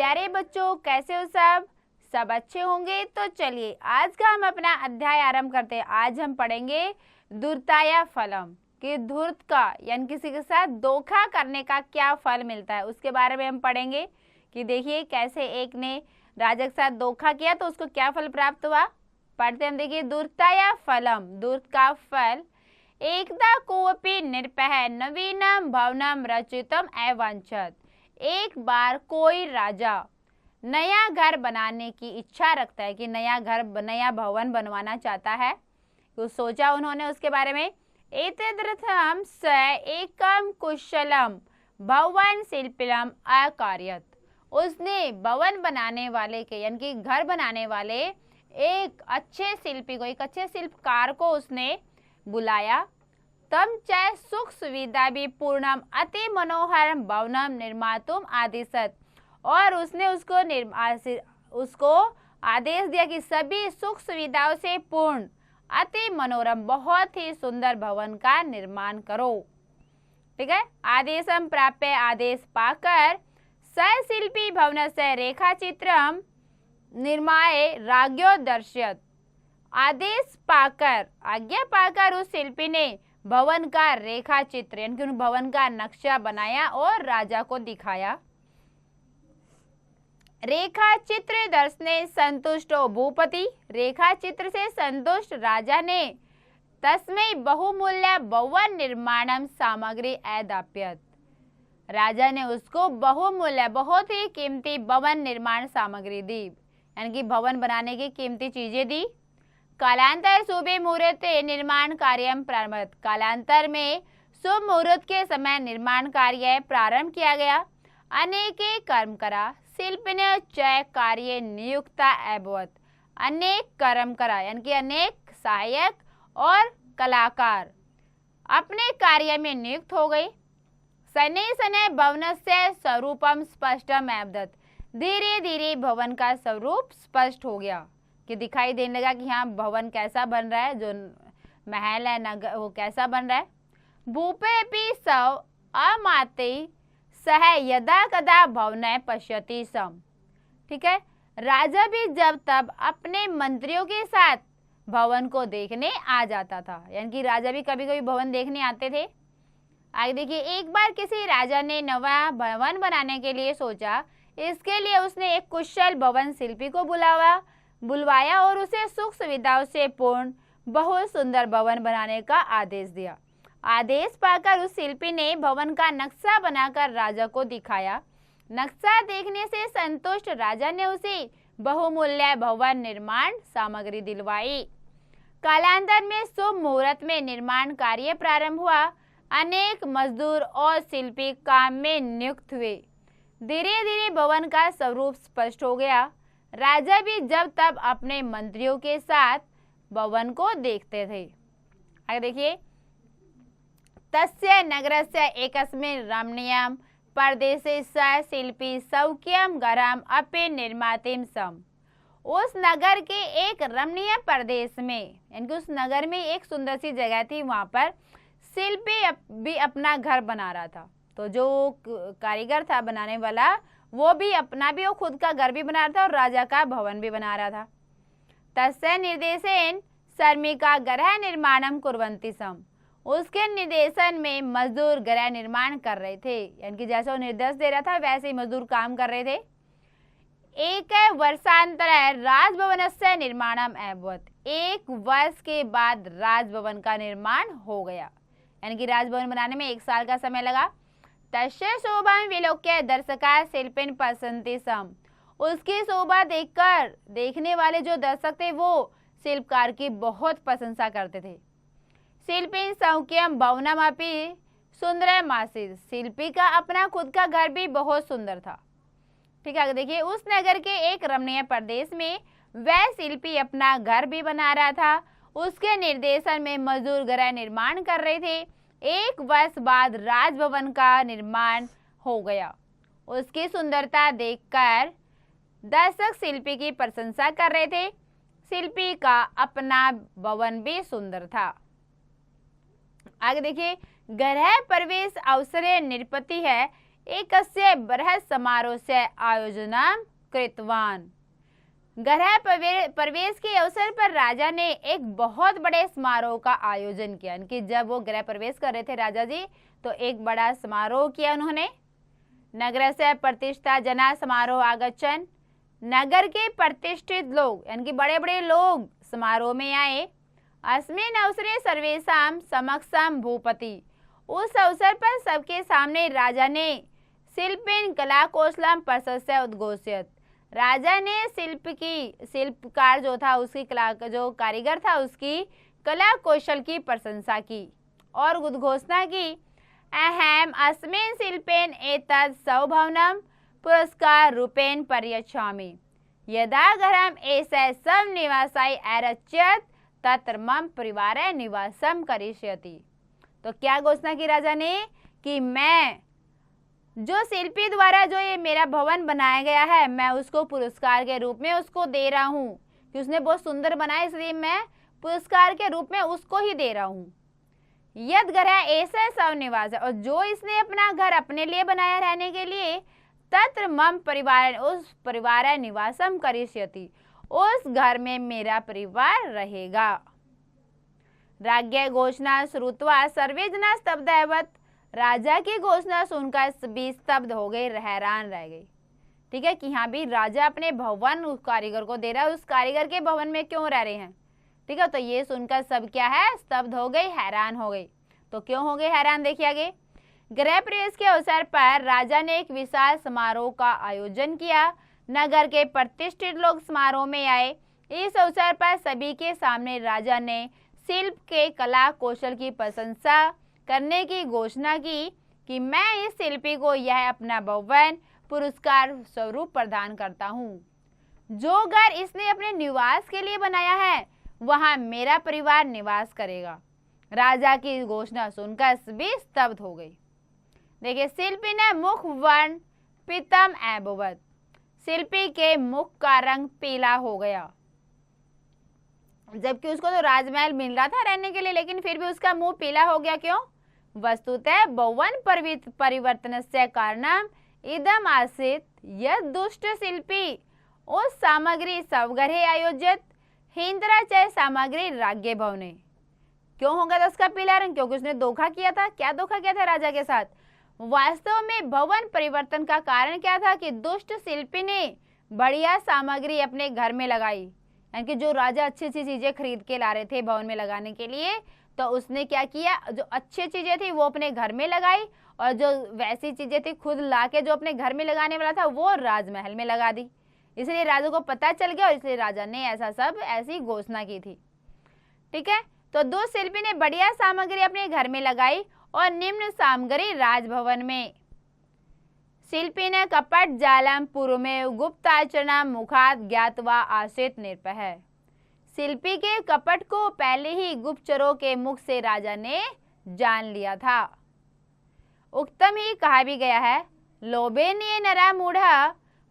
प्यारे बच्चों, कैसे हो सब अच्छे होंगे। तो चलिए आज का हम अपना अध्याय आरंभ करते हैं। आज हम पढ़ेंगे धूर्ताय फलम कि धूर्त का यानी किसी के साथ धोखा करने का क्या फल मिलता है, उसके बारे में हम पढ़ेंगे कि देखिए कैसे एक ने राजा के साथ धोखा किया तो उसको क्या फल प्राप्त हुआ। पढ़ते हम, देखिए धूर्ताय फलम, धूर्त का फल। एकदा कोऽपि नृपः नवीनम भवनम रचितम अवांछत। एक बार कोई राजा नया घर बनाने की इच्छा रखता है कि नया भवन बनवाना चाहता है। तो सोचा उन्होंने उसके बारे में। एतदर्थम स एकम कुशलम भवन शिल्पिलम अकार्यत। उसने भवन बनाने वाले के यानी कि घर बनाने वाले एक अच्छे शिल्पी को, एक अच्छे शिल्पकार को उसने बुलाया। तम च सुख सुविधा भी पूर्णम अति मनोहर भवनम निर्मातुम आदिशत। और उसने उसको आदेश दिया कि सभी सुख सुविधाओं से पूर्ण अति मनोरम बहुत ही सुंदर भवन का निर्माण करो। ठीक है। आदेशम प्राप्य, आदेश पाकर सशिल्पी भवन से रेखा चित्रम निर्माए राज्ञो दर्शयत। आदेश पाकर, आज्ञा पाकर उस शिल्पी ने भवन का रेखा चित्र यानी कि भवन का नक्शा बनाया और राजा को दिखाया। रेखा चित्र दर्शने संतुष्टो भूपति। रेखा चित्र से संतुष्ट राजा ने तस्मै बहुमूल्य भवन निर्माणम सामग्री अदाप्यत। राजा ने उसको बहुमूल्य बहुत ही कीमती भवन निर्माण सामग्री दी, यानी कि भवन बनाने की कीमती चीजें दी। कालांतर शुभ मुहूर्त निर्माण कार्य प्रारंभ। कालांतर में शुभ मुहूर्त के समय निर्माण कार्य प्रारंभ किया गया। अनेके कर्म करा शिल्पिने च कार्य नियुक्ता अभवत। अनेक कर्म करा यानी कि अनेक सहायक और कलाकार अपने कार्य में नियुक्त हो गए। शनैः शनैः भवनस्य स्वरूपम स्पष्टम अभवत। धीरे धीरे भवन का स्वरूप स्पष्ट हो गया कि दिखाई देने लगा कि हाँ भवन कैसा बन रहा है, जो महल है नगर वो कैसा बन रहा है। भूपेपि सव अमाते सह यदा कदा भवन पश्यति सम। ठीक है। राजा भी जब तब अपने मंत्रियों के साथ भवन को देखने आ जाता था, यानी कि राजा भी कभी कभी भवन देखने आते थे। आगे देखिए, एक बार किसी राजा ने नया भवन बनाने के लिए सोचा। इसके लिए उसने एक कुशल भवन शिल्पी को बुलवाया और उसे सुख सुविधाओं से पूर्ण बहुत सुंदर भवन बनाने का आदेश दिया। आदेश पाकर उस शिल्पी ने भवन का नक्शा बनाकर राजा को दिखाया। नक्शा देखने से संतुष्ट राजा ने उसे बहुमूल्य भवन निर्माण सामग्री दिलवाई। कालांतर में शुभ मुहूर्त में निर्माण कार्य प्रारंभ हुआ। अनेक मजदूर और शिल्पी काम में नियुक्त हुए। धीरे धीरे भवन का स्वरूप स्पष्ट हो गया। राजा भी जब तब अपने मंत्रियों के साथ भवन को देखते थे। आगे देखिए, तस्य नगरस्य एकस्मिन् रमणीयं प्रदेशे स शिल्पी सौख्यम गरम अपि निर्मातिम सम। उस नगर के एक रमणीय प्रदेश में यानी कि उस नगर में एक सुंदर सी जगह थी, वहां पर शिल्पी भी अपना घर बना रहा था। तो जो कारीगर था बनाने वाला, वो खुद का घर भी बना रहा था और राजा का भवन भी बना रहा था। तस्य निर्देशन श्रमिका गृह निर्माणम कुर्वन्ति सम। उसके निर्देशन में मजदूर गृह निर्माण कर रहे थे, यानी कि जैसे वो निर्देश दे रहा था वैसे ही मजदूर काम कर रहे थे। एक वर्षांतर राजभवनस्य निर्माणम अभवत। एक वर्ष के बाद राजभवन का निर्माण हो गया, यानी कि राजभवन बनाने में 1 साल का समय लगा। तस्य शोभा विलोक्य दर्शका शिल्पिन पसंति सम। उसकी शोभा देखकर देखने वाले जो दर्शक थे वो शिल्पकार की बहुत प्रशंसा करते थे। शिल्पिन सौख्यम भवनम अपि सुंदरम आसीत्। शिल्पी का अपना खुद का घर भी बहुत सुंदर था। ठीक है। देखिए, उस नगर के एक रमणीय प्रदेश में वह शिल्पी अपना घर भी बना रहा था। उसके निर्देशन में मजदूर गृह निर्माण कर रहे थे। 1 वर्ष बाद राजभवन का निर्माण हो गया। उसकी सुंदरता देखकर दर्शक शिल्पी की प्रशंसा कर रहे थे। शिल्पी का अपना भवन भी सुंदर था। आगे देखिए, गृह प्रवेश अवसरे निरपति है। एकस्य बृहत् समारोहस्य आयोजनं कृतवान्। गृह प्रवेश के अवसर पर राजा ने एक बहुत बड़े समारोह का आयोजन किया। कि जब वो गृह प्रवेश कर रहे थे राजा जी, तो एक बड़ा समारोह किया उन्होंने। नगरस्य प्रतिष्ठा जना समारोह आगच्छन्, नगर के प्रतिष्ठित लोग यानी कि बड़े बड़े लोग समारोह में आए। अस्मिन् अवसरे सर्वेषां समक्षं भूपति, उस अवसर पर सबके सामने राजा ने शिल्पेन कला कौशलम प्रशंस्य उद्घोषयत्, राजा ने शिल्पकार जो था उसकी कला, जो कारीगर था उसकी कला कौशल की प्रशंसा की और उद्घोषणा की। अहम अस्मिन् शिल्पेन एतत् सौभवनं पुरस्कार रूपेण पर्यच्छामि, यदा गृहम् एष सब निवासाय अरच्यत तत्र मम परिवारे निवासम करिष्यति। तो क्या घोषणा की राजा ने कि मैं जो शिल्पी द्वारा जो ये मेरा भवन बनाया गया है, मैं उसको पुरस्कार के रूप में उसको दे रहा हूँ कि उसने बहुत सुंदर बनाया, इसलिए मैं पुरस्कार के रूप में उसको ही दे रहा हूँ। यद घर ऐसा सब निवास है, और जो इसने अपना घर अपने लिए बनाया रहने के लिए, तत्र मम परिवार, उस परिवार निवासम करिष्यति, उस घर में मेरा परिवार रहेगा। राज्ञ घोषणा श्रुत्वा सर्वे जना स्तब्ध एवत्, राजा की घोषणा सुनकर सभी स्तब्ध हो गए, हैरान रह गए। ठीक है कि यहाँ भी राजा अपने भवन उस कारीगर को दे रहा है, उस कारीगर के भवन में क्यों रह रहे हैं। ठीक है, तो ये सुनकर सब क्या है, स्तब्ध हो गए, हैरान हो गए। तो क्यों हो गए हैरान, देखिए आगे। गृह प्रवेश के अवसर पर राजा ने एक विशाल समारोह का आयोजन किया। नगर के प्रतिष्ठित लोग समारोह में आए। इस अवसर पर सभी के सामने राजा ने शिल्प के कला कौशल की प्रशंसा करने की घोषणा की कि मैं इस शिल्पी को यह अपना भवन पुरस्कार स्वरूप प्रदान करता हूँ। जो घर इसने अपने निवास के लिए बनाया है, वहां मेरा परिवार निवास करेगा। राजा की घोषणा सुनकर सभी स्तब्ध हो गई। देखिए, शिल्पी ने मुख वर्ण पीतम एवं, शिल्पी के मुख का रंग पीला हो गया, जबकि उसको तो राजमहल मिल रहा था रहने के लिए, लेकिन फिर भी उसका मुंह पीला हो गया। क्यों? वस्तुतः भवन परिवर्तनस्य कारणम इदम आसीत् यद दुष्ट शिल्पी उस सामग्री सवगृहे आयोजित हिंद्राचय सामग्री राज्ञ भवने। क्यों होगा था उसका पीला रंग? क्योंकि उसने धोखा किया था। क्या धोखा किया था राजा के साथ? वास्तव में भवन परिवर्तन का कारण क्या था कि दुष्ट शिल्पी ने बढ़िया सामग्री अपने घर में लगाई, यानी कि जो राजा अच्छी अच्छी चीजें खरीद के ला रहे थे भवन में लगाने के लिए, तो उसने क्या किया, जो अच्छी चीजें थी वो अपने घर में लगाई, और जो वैसी चीजें थी खुद लाके जो अपने घर में लगाने वाला था वो राजमहल में लगा दी। इसलिए राजा को पता चल गया और इसलिए राजा ने ऐसी घोषणा की थी। ठीक है, तो दो शिल्पी ने बढ़िया सामग्री अपने घर में लगाई और निम्न सामग्री राजभवन में। शिल्पी ने कपट जालम पूर्व में गुप्ताचरण मुखात ज्ञातवा आसित निर्भय। शिल्पी के कपट को पहले ही गुप्तचरों के मुख से राजा ने जान लिया था। उक्तम ही कहा भी गया है, लोभेन ये नरा मूढ़ा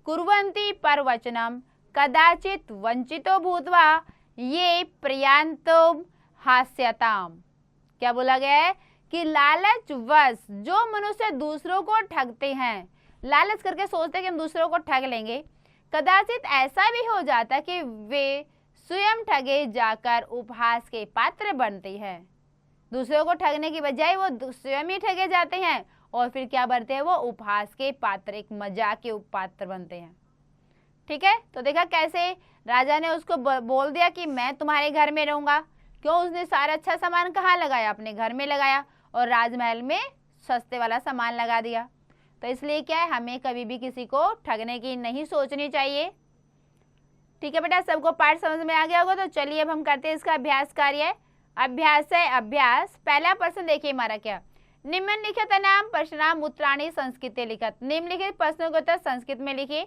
कुर्वन्ति परवचनम कदाचित वंचितो भूत्वा ये प्रयांतो हास्यताम। क्या बोला गया है कि लालच वश जो मनुष्य दूसरों को ठगते हैं, लालच करके सोचते हैं कि हम दूसरों को ठग लेंगे, कदाचित ऐसा भी हो जाता कि वे स्वयं ठगे जाकर उपहास के पात्र बनते हैं। दूसरों को ठगने की बजाय वो स्वयं ही ठगे जाते हैं और फिर क्या बनते हैं, वो उपहास के पात्र, एक मजाक के पात्र बनते हैं। ठीक है, तो देखा कैसे राजा ने उसको बोल दिया कि मैं तुम्हारे घर में रहूंगा। क्यों? उसने सारा अच्छा सामान कहाँ लगाया? अपने घर में लगाया, और राजमहल में सस्ते वाला सामान लगा दिया। तो इसलिए क्या है, हमें कभी भी किसी को ठगने की नहीं सोचनी चाहिए। ठीक है बेटा, सबको पाठ समझ में आ गया होगा। तो चलिए अब हम करते हैं इसका अभ्यास कार्य। अभ्यास है अभ्यास। पहला प्रश्न देखिए हमारा क्या, निम्नलिखित नाम प्रश्नाम उत्तराणी संस्कृत लिखत। निम्नलिखित प्रश्नों को उत्तर संस्कृत में लिखिए।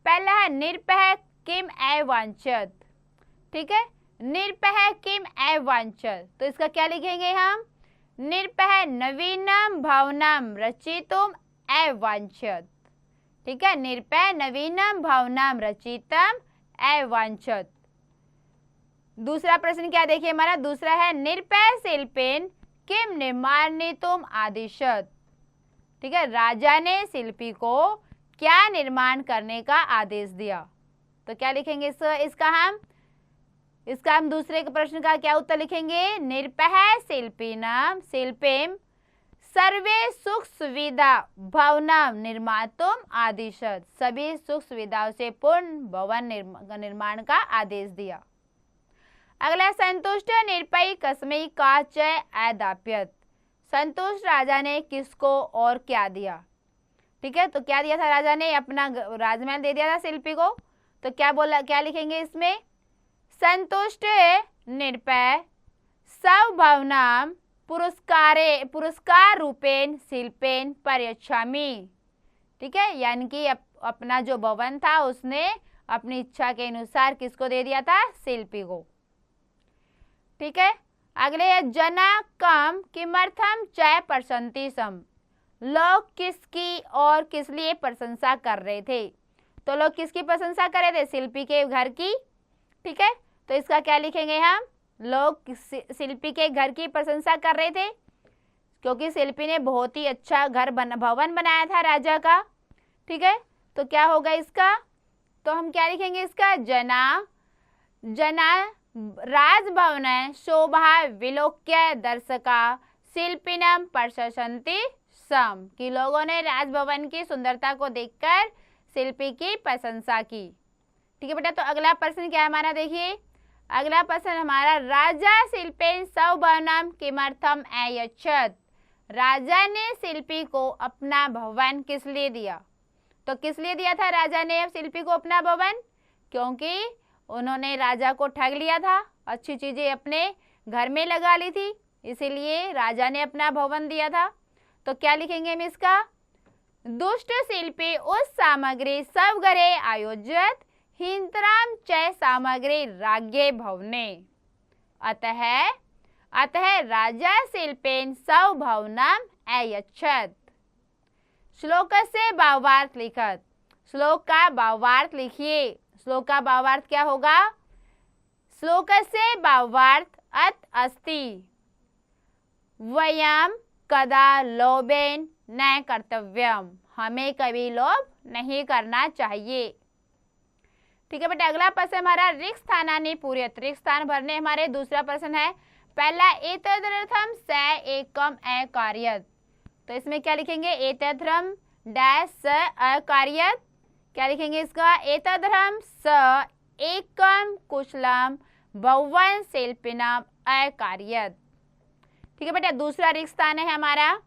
पहला है निरपह किम अवांछत। ठीक है, निरपह किम अवांछत, तो इसका क्या लिखेंगे हम, निरपह नवीनम भवनम रचितुम अवांछत। ठीक है, निरपह नवीनम भवनम रचितम अवांछत। दूसरा प्रश्न क्या देखिए हमारा, दूसरा है निरपह शिल्पेन किम निर्माणितुम आदिशत। ठीक है, राजा ने शिल्पी को क्या निर्माण करने का आदेश दिया। तो क्या लिखेंगे इसका हम दूसरे के प्रश्न का क्या उत्तर लिखेंगे, निरपः शिल्पिनां शिल्पीं सर्वे सुख सुविधा भवनम निर्मातुम आदिशत, सभी सुख सुविधाओं से पूर्ण भवन निर्माण का आदेश दिया। अगला, संतुष्ट निरपई कस्मै का च अदाप्यत, संतुष्ट राजा ने किसको और क्या दिया। ठीक है, तो क्या दिया था राजा ने, अपना राजमहल दे दिया था शिल्पी को। तो क्या लिखेंगे इसमें, संतुष्ट निरपय सभवनाम पुरस्कार रूपेण शिल्पेन पर्यच्छामि। ठीक है, यानी कि अपना जो भवन था उसने अपनी इच्छा के अनुसार किसको दे दिया था, शिल्पी को। ठीक है, अगले, जना कम किमर्थम च प्रशंति सम, लोग किसकी और किस लिए प्रशंसा कर रहे थे। तो लोग किसकी प्रशंसा कर रहे थे, शिल्पी के घर की। ठीक है, तो इसका क्या लिखेंगे हम, लोग शिल्पी के घर की प्रशंसा कर रहे थे क्योंकि शिल्पी ने बहुत ही अच्छा भवन बनाया था राजा का। ठीक है, तो क्या होगा इसका, तो हम क्या लिखेंगे इसका, जना राजभवन शोभा विलोक्य दर्शका शिल्पिनम प्रशंसन्ति सम, कि लोगों ने राजभवन की सुंदरता को देखकर शिल्पी की प्रशंसा की। ठीक है बेटा, तो अगला प्रश्न क्या हमारा, देखिए अगला प्रश्न हमारा, राजा शिल्पेन सभवनम किमर्थम अयच्छत, राजा ने शिल्पी को अपना भवन किस लिए दिया। तो किस लिए दिया था राजा ने शिल्पी को अपना भवन, क्योंकि उन्होंने राजा को ठग लिया था, अच्छी चीजें अपने घर में लगा ली थी, इसीलिए राजा ने अपना भवन दिया था। तो क्या लिखेंगे हम इसका, दुष्ट शिल्पी उस सामग्री सब घरे आयोजित हिंतराम च सामग्री राज्ञे भवने, अतः राजा शिल्पेन सौ भवनम अयच्छत। श्लोक से भावार्थ लिखत, श्लोक का भावार्थ लिखिए। श्लोक का भावार्थ क्या होगा, श्लोक से भावार्थ अत अस्ति वयम कदा लोभेन न कर्तव्यम, हमें कभी लोभ नहीं करना चाहिए। ठीक है बेटा, अगला प्रश्न हमारा, रिक्त स्थानानि पूरयत, रिक्त स्थान भरने हमारे दूसरा प्रश्न है। पहला, एतदर्थम स एकम अकार्यत, तो इसमें क्या लिखेंगे, एतदर्थम डैश स अकार्यत, क्या लिखेंगे इसका, एतदर्थम स एकम कुशलम भवन शिल्पिनम अकार्यत। ठीक है बेटा, दूसरा रिक्त स्थान है हमारा,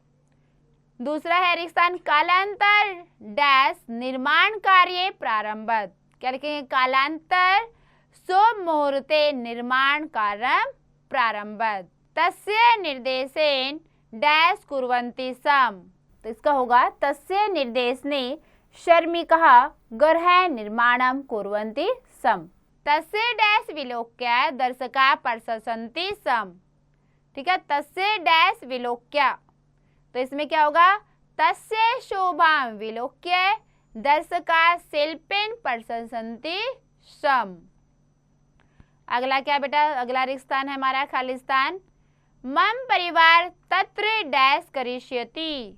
दूसरा है रिक्त स्थान, कालांतर डैश निर्माण कार्य प्रारंभत, क्या लिखेंगे, कालांतर शुभ मुहूर्ते निर्माण कार्य प्रारंभत, तस्य निर्देशेन डैश कुर्वन्ति सम, तो इसका होगा तस्य निर्देशने शर्मिकः गृह निर्माणम कुर्वन्ति सम, तस्य डैश विलोक्य दर्शका प्रशंसन्ति सम। ठीक है, तस्य डैश विलोक्य, तो इसमें क्या होगा, तस्य शोभां विलोक्य दर्शका शिल्पेन प्रशंसन्ति सम। अगला क्या बेटा, अगला रिक्त स्थान है हमारा खाली स्थान, मम परिवार तत्र डैश करिष्यति,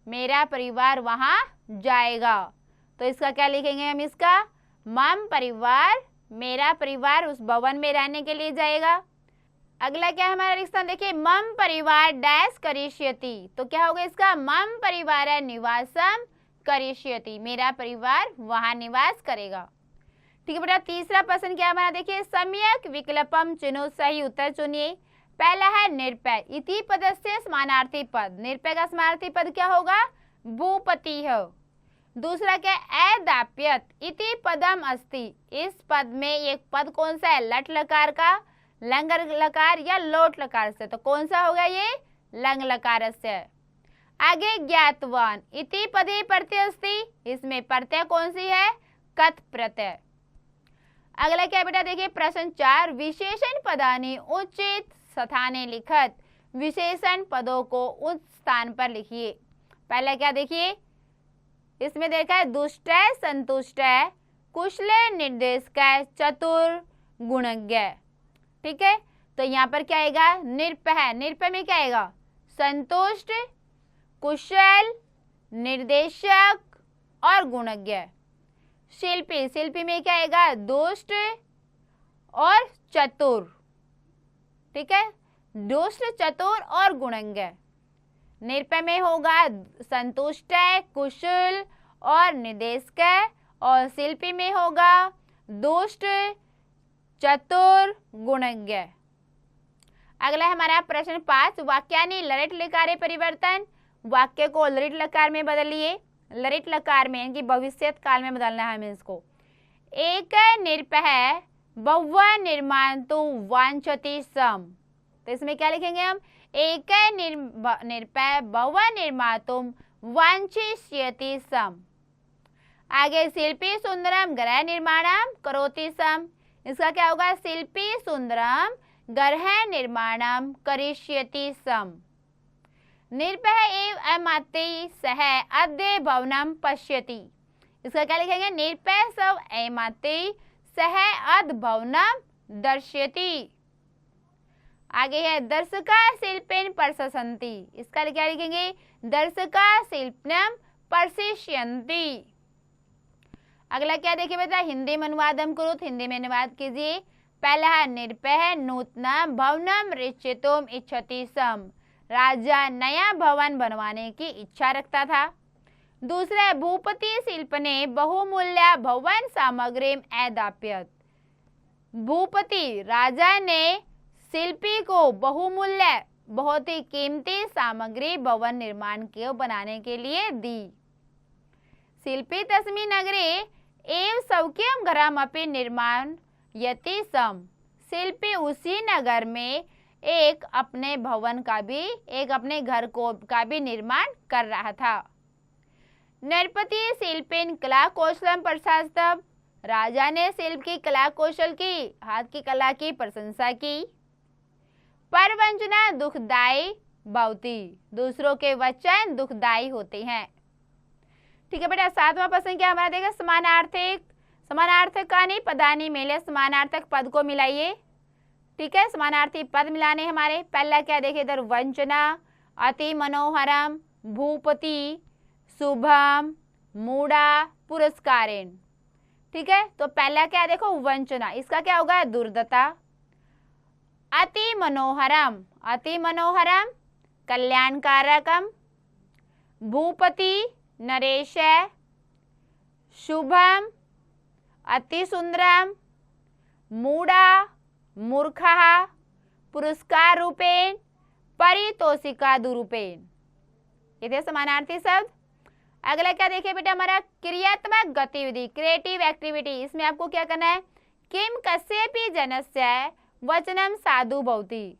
मेरा परिवार वहां जाएगा। तो इसका क्या लिखेंगे हम इसका, मम परिवार, मेरा परिवार उस भवन में रहने के लिए जाएगा। अगला क्या है हमारा रिक्त स्थान, देखिए मम परिवार डैश करिष्यति, तो क्या होगा इसका, मम परिवार निवासम करिष्यति, मेरा परिवार वहां निवास करेगा। ठीक है बेटा, तीसरा प्रश्न क्या हमारा, देखिए सम्यक विकल्पम चुनो, सही उत्तर चुनिए। पहला है निरपय इति पदस्य समानार्थी पद, निरपय का समानार्थी पद क्या होगा, भूपति है। दूसरा क्या, अदाप्यत इति पदम अस्ति, इस पद में एक पद कौन सा है, लट लकार का, लंग लकार या लोट लकार से, तो कौन सा होगा ये, लंग लकार से। आगे ज्ञातवान इति पदे प्रत्यय अस्ति, इसमें प्रत्यय कौन सी है, कत प्रत्यय। अगला क्या बेटा, देखिए प्रश्न 4, विशेषण पदानि उचित स्थाने लिखत, विशेषण पदों को उच्च स्थान पर लिखिए। पहला क्या देखिए, इसमें देखा है दुष्ट है, संतुष्ट है, कुशल निर्देशक है, चतुर गुणज्ञ। ठीक है, तो यहाँ पर क्या आएगा, निरप है, निरप में क्या आएगा, संतुष्ट, कुशल, निर्देशक और गुणज्ञ। शिल्पी, शिल्पी में क्या आएगा? दुष्ट और चतुर। ठीक है, दुष्ट, चतुर और गुणज्ञ। निरपय में होगा संतुष्ट, कुशल और निर्देशक। और शिल्पी में होगा दुष्ट, चतुर, गुणज्ञ। अगला हमारा प्रश्न 5, वाक्यानि ललित लकारे परिवर्तन। वाक्य को ललित लकार में बदलिए। ललित लकार में यानी कि भविष्यत काल में बदलना है हमें इसको। एक निरपः बहु निर्मातु वांछति सम। तो इसमें क्या लिखेंगे हम? एक निरपः बहु निर्मातुम वांछिष्यति सम। आगे शिल्पी सुंदरम गृह निर्माणम करोति सम। इसका क्या होगा? शिल्पी सुंदरम गृह निर्माणम करिष्यति सम। निरपः एव अमात्यै सह अद्य भवनम पश्यति। इसका क्या लिखेंगे? निरपः सव अमात्यै सह अद्य भवनम दर्शयति। आगे है दर्शका शिल्पेन प्रशंसन्ति। इसका क्या लिखेंगे? दर्शका शिल्पनम प्रशिष्यन्ति। अगला क्या देखिए बेटा? हिंदी में अनुवादम करो, हिंदी में अनुवाद कीजिए। पहला है निरपः नूतनम भवनम रचितुम इच्छति सम। राजा नया भवन बनवाने की इच्छा रखता था। दूसरा, भूपति शिल्प ने बहुमूल्य भवन सामग्री अदाप्यत। भूपति राजा ने शिल्पी को बहुमूल्य बहुत ही कीमती सामग्री भवन निर्माण के बनाने के लिए दी। शिल्पी तस्मिन् नगरे एव सौख्यम घरम अपि निर्माण यति सम। शिल्पी उसी नगर में एक अपने भवन का भी, एक अपने घर का भी निर्माण कर रहा था। नरपति शिल्पेन कला कौशलम प्रशंसितम। राजा ने शिल्प की कला कौशल की, हाथ की कला की प्रशंसा की। परवंचना दुखदायी भवति। दूसरों के वचन दुखदायी होते हैं। ठीक है बेटा, 7वां प्रश्न क्या हमारा देगा? समानार्थक। समानार्थक का नहीं पदानी मेले, समानार्थक पद को मिलाइए। ठीक है, समानार्थी पद मिलाने हमारे। पहला क्या देखे इधर? वंचना, अति मनोहरम, भूपति, शुभम, मूढ़ा, पुरस्कारेण। ठीक है, तो पहला क्या देखो? वंचना। इसका क्या होगा? दुर्दता। अति मनोहरम, अति मनोहरम कल्याणकारकम। भूपति नरेश। शुभम अति सुंदरम। मूढ़ा मूर्खः। पुरस्कार रूपेण पारितोषिकादुरूपेण। ये थे समानार्थी शब्द। अगला क्या देखिए बेटा हमारा? क्रियात्मक गतिविधि, क्रिएटिव एक्टिविटी। इसमें आपको क्या करना है? किम कस्यपि जनस्य वचनम साधु भवति।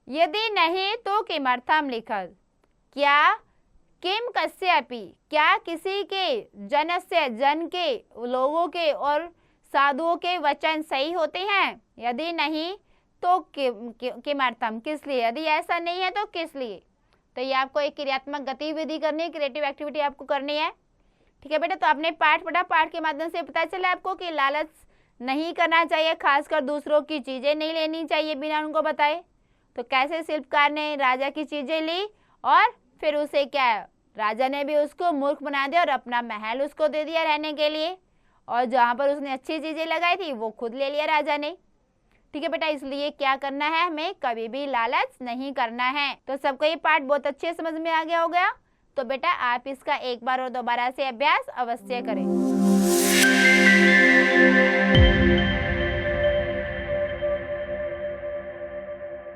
यदि नहीं तो किमर्थम लिखत। क्या किम कस्यपि, क्या किसी के, जनस्य जन के, लोगों के और साधुओं के वचन सही होते हैं? यदि नहीं तो किमर्थम, किस लिए? यदि ऐसा नहीं है तो किस लिए? तो ये आपको एक क्रियात्मक गतिविधि करनी है, क्रिएटिव एक्टिविटी आपको करनी है। ठीक है बेटा, तो आपने पाठ पढ़ा, पाठ के माध्यम से पता चला आपको कि लालच नहीं करना चाहिए, खासकर दूसरों की चीजें नहीं लेनी चाहिए बिना उनको बताए। तो कैसे शिल्पकार ने राजा की चीजें ली और फिर उसे क्या, राजा ने भी उसको मूर्ख बना दिया और अपना महल उसको दे दिया रहने के लिए, और जहाँ पर उसने अच्छी चीजें लगाई थी वो खुद ले लिया राजा ने। ठीक है बेटा, इसलिए क्या करना है? हमें कभी भी लालच नहीं करना है। तो सबको ये पाठ बहुत अच्छे समझ में आ गया होगा। तो बेटा आप इसका एक बार और दोबारा से अभ्यास अवश्य करें।